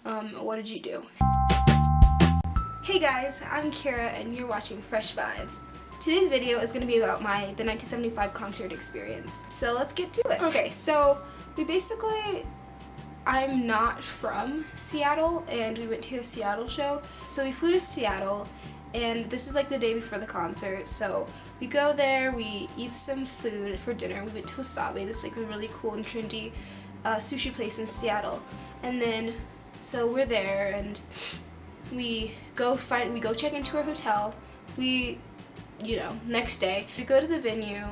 what did you do? Hey guys, I'm Kierrah and you're watching Fresh Vibes. Today's video is going to be about the 1975 concert experience. So let's get to it. Okay, so I'm not from Seattle and we went to the Seattle show. So we flew to Seattle and this is like the day before the concert. So we go there, we eat some food for dinner. We went to Wasabi, this like a really cool and trendy sushi place in Seattle. And then, so we're there and we go check into our hotel. Next day, we go to the venue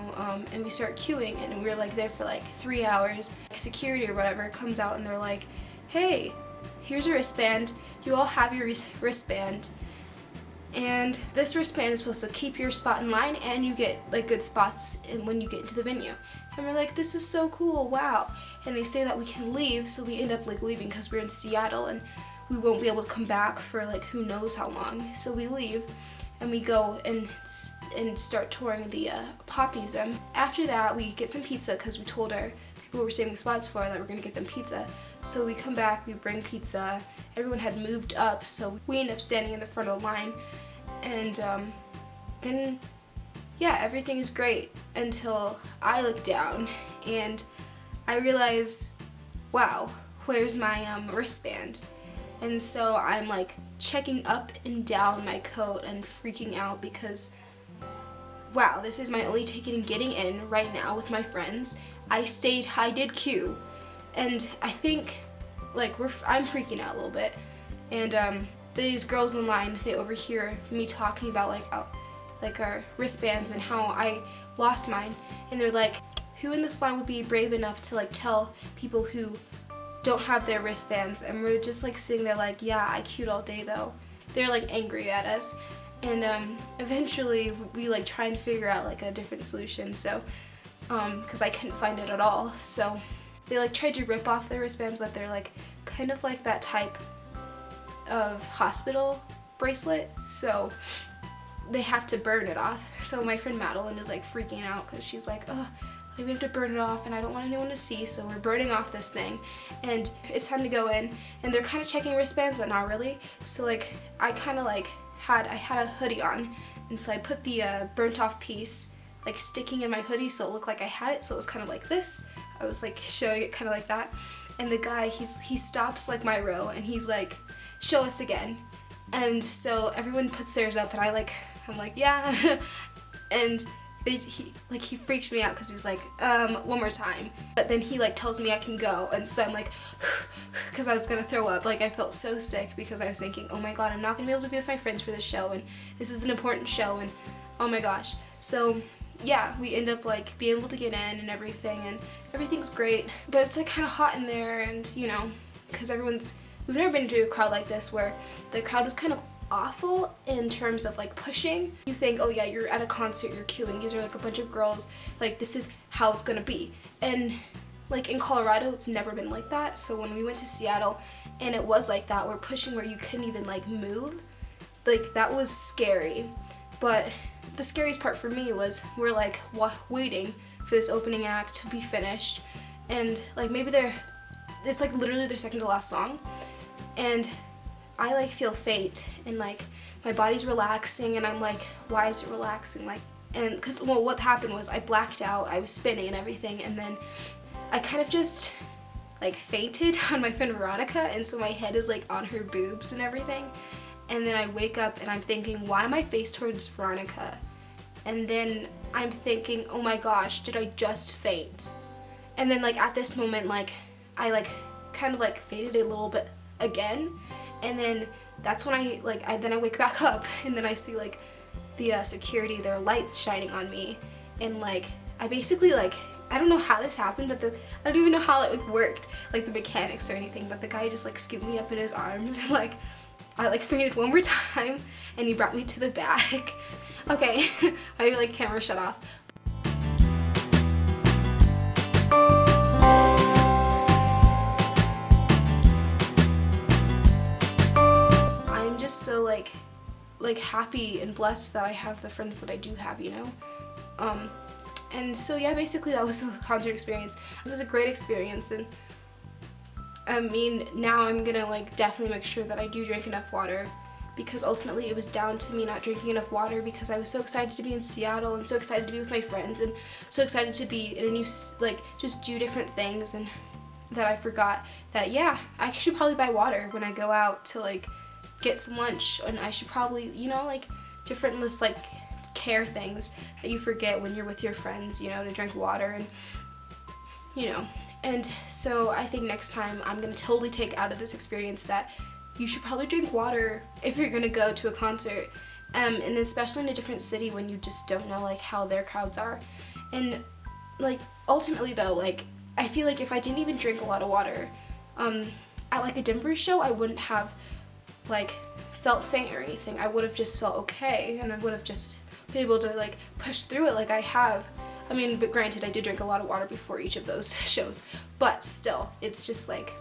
and we start queuing and we're like there for like 3 hours. Security or whatever comes out and they're like, hey, here's a wristband. You all have your wristband. And this wristband is supposed to keep your spot in line and you get like good spots when you get into the venue. And we're like, this is so cool, wow. And they say that we can leave, so we end up like leaving because we're in Seattle and we won't be able to come back for like who knows how long. So we leave and we go and start touring the Pop Museum. After that, we get some pizza because we told our people we were saving spots for that we're gonna get them pizza. So we come back, we bring pizza. Everyone had moved up, so we end up standing in the front of the line. And then, yeah, everything is great until I look down and I realize, wow, where's my wristband? And so I'm like checking up and down my coat and freaking out because, wow, this is my only ticket in getting in right now with my friends. I did queue, and I think like I'm freaking out a little bit. And these girls in line, they overhear me talking about like our wristbands and how I lost mine, and they're like, who in this line would be brave enough to like tell people who don't have their wristbands? And we're just like sitting there like, yeah, I queued all day though. They're like angry at us, and eventually we like try and figure out like a different solution. So because I couldn't find it at all, so they like tried to rip off their wristbands, but they're like kind of like that type of hospital bracelet, so they have to burn it off. So my friend Madeline is like freaking out because she's like, oh, like we have to burn it off and I don't want anyone to see, so we're burning off this thing and it's time to go in. And they're kind of checking wristbands but not really, so like I kind of like had a hoodie on, and so I put the burnt off piece like sticking in my hoodie so it looked like I had it, so it was kind of like this. I was like showing it kind of like that, and the guy he stops like my row and he's like, show us again. And so everyone puts theirs up and I'm like yeah and he freaks me out because he's like, one more time. But then he like tells me I can go, and so I'm like because I was gonna throw up. Like I felt so sick because I was thinking, oh my god, I'm not gonna be able to be with my friends for this show, and this is an important show, and oh my gosh. So yeah, we end up like being able to get in and everything's great, but it's like kind of hot in there, and because we've never been to a crowd like this where the crowd was kind of awful in terms of like pushing. You think, oh yeah, you're at a concert, you're queuing, these are like a bunch of girls, like this is how it's gonna be. And like in Colorado, it's never been like that. So when we went to Seattle and it was like that, we're pushing where you couldn't even like move, like that was scary. But the scariest part for me was we're like waiting for this opening act to be finished, and like maybe it's like literally their second to last song, and I like feel faint and like my body's relaxing and I'm like, why is it relaxing? Like, and because what happened was I blacked out, I was spinning and everything, and then I kind of just like fainted on my friend Veronica, and so my head is like on her boobs and everything. And then I wake up and I'm thinking, why am I face towards Veronica? And then I'm thinking, oh my gosh, did I just faint? And then like at this moment, like I like kind of like faded a little bit again. And then that's when I wake back up, and then I see like the security, their lights shining on me, and like I basically like, I don't know how this happened, but I don't even know how it worked, like the mechanics or anything, but the guy just like scooped me up in his arms and like I like fainted one more time and he brought me to the back. Okay, my like camera shut off. I'm just so like happy and blessed that I have the friends that I do have, And so yeah, basically that was the concert experience. It was a great experience, and I mean, now I'm gonna like definitely make sure that I do drink enough water, because ultimately it was down to me not drinking enough water because I was so excited to be in Seattle and so excited to be with my friends and so excited to be in a new, like, just do different things, and that I forgot that, yeah, I should probably buy water when I go out to like get some lunch, and I should probably, you know, like different just like care things that you forget when you're with your friends, you know, to drink water, and you know. And so I think next time I'm gonna totally take out of this experience that you should probably drink water if you're gonna go to a concert, and especially in a different city when you just don't know like how their crowds are. And like ultimately though, like I feel like if I didn't even drink a lot of water at like a Denver show, I wouldn't have like felt faint or anything. I would have just felt okay, and I would have just been able to like push through it like I have. I mean, but granted, I did drink a lot of water before each of those shows, but still, it's just like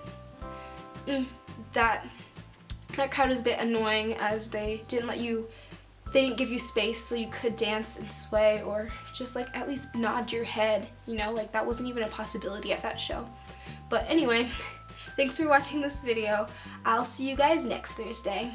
that crowd is a bit annoying, as they didn't give you space so you could dance and sway or just like at least nod your head, you know, like that wasn't even a possibility at that show. But anyway, thanks for watching this video. I'll see you guys next Thursday.